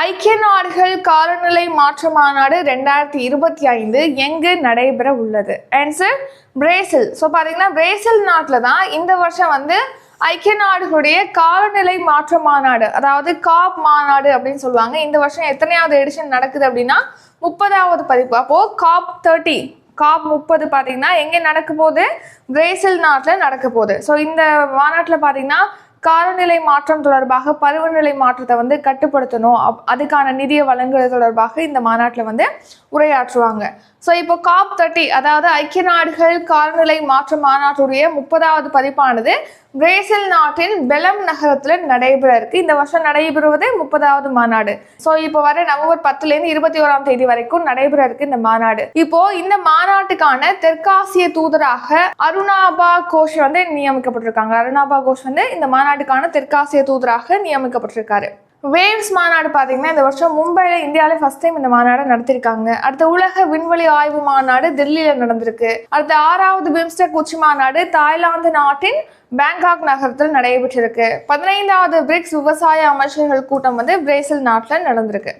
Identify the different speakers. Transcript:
Speaker 1: ஐக்கிய நாடுகள் காலநிலை மாற்ற மாநாடு 2025 எங்கு நடைபெற உள்ளது? Answer Brazil. ஸோ பார்த்தீங்கன்னா பிரேசில் நாட்டில் தான் இந்த வருஷம் ஐக்கிய நாடுகளுடைய காலநிலை மாற்ற மாநாடு, அதாவது காப் மாநாடு அப்படின்னு சொல்லுவாங்க. இந்த வருஷம் எத்தனையாவது எடிஷன் நடக்குது அப்படின்னா 30வது பதிப்பு. அப்போ காப் 30 பார்த்தீங்கன்னா எங்கே நடக்க போகுது? பிரேசில் நாட்டில் நடக்க போகுது. ஸோ இந்த மாநாட்டில் பார்த்தீங்கன்னா காலநிலை மாற்றம் தொடர்பாக, பருவநிலை மாற்றத்தை கட்டுப்படுத்தணும், அதுக்கான நிதியை வழங்குவது தொடர்பாக இந்த மாநாட்டில் உரையாற்றுவாங்க. ஸோ இப்போ காப் 30, அதாவது ஐக்கிய நாடுகள் காலநிலை மாற்ற மாநாட்டுடைய 30வது பதிப்பானது பிரேசில் நாட்டின் பெலம் நகரத்தில் நடைபெற இருக்கு. இந்த வருஷம் நடைபெறுவது 30வது மாநாடு. ஸோ இப்போ வர நவம்பர் 10லேருந்து 21ஆம் தேதி வரைக்கும் நடைபெற இருக்கு இந்த மாநாடு. இப்போ இந்த மாநாட்டுக்கான தெற்காசிய தூதராக அருணாபா கோஷ் நியமிக்கப்பட்டிருக்காங்க. அருணாபா கோஷ் இந்த மாநாட்டுக்கான தெற்காசிய தூதராக நியமிக்கப்பட்டிருக்காரு. வேவ்ஸ் மாநாடு பார்த்தீங்கன்னா இந்த வருஷம் மும்பையில், இந்தியாவில் ஃபர்ஸ்ட் டைம் இந்த மாநாடு நடத்திருக்காங்க. அடுத்த உலக விண்வெளி ஆய்வு மாநாடு டெல்லியில் நடந்திருக்கு. அடுத்த 6வது பிம்ஸ்டெக் உச்சி மாநாடு தாய்லாந்து நாட்டின் பேங்காக் நகரத்தில் நடைபெற்றிருக்கு. 15வது பிரிக்ஸ் விவசாய அமைச்சர்கள் கூட்டம் பிரேசில் நாட்டில் நடந்திருக்கு.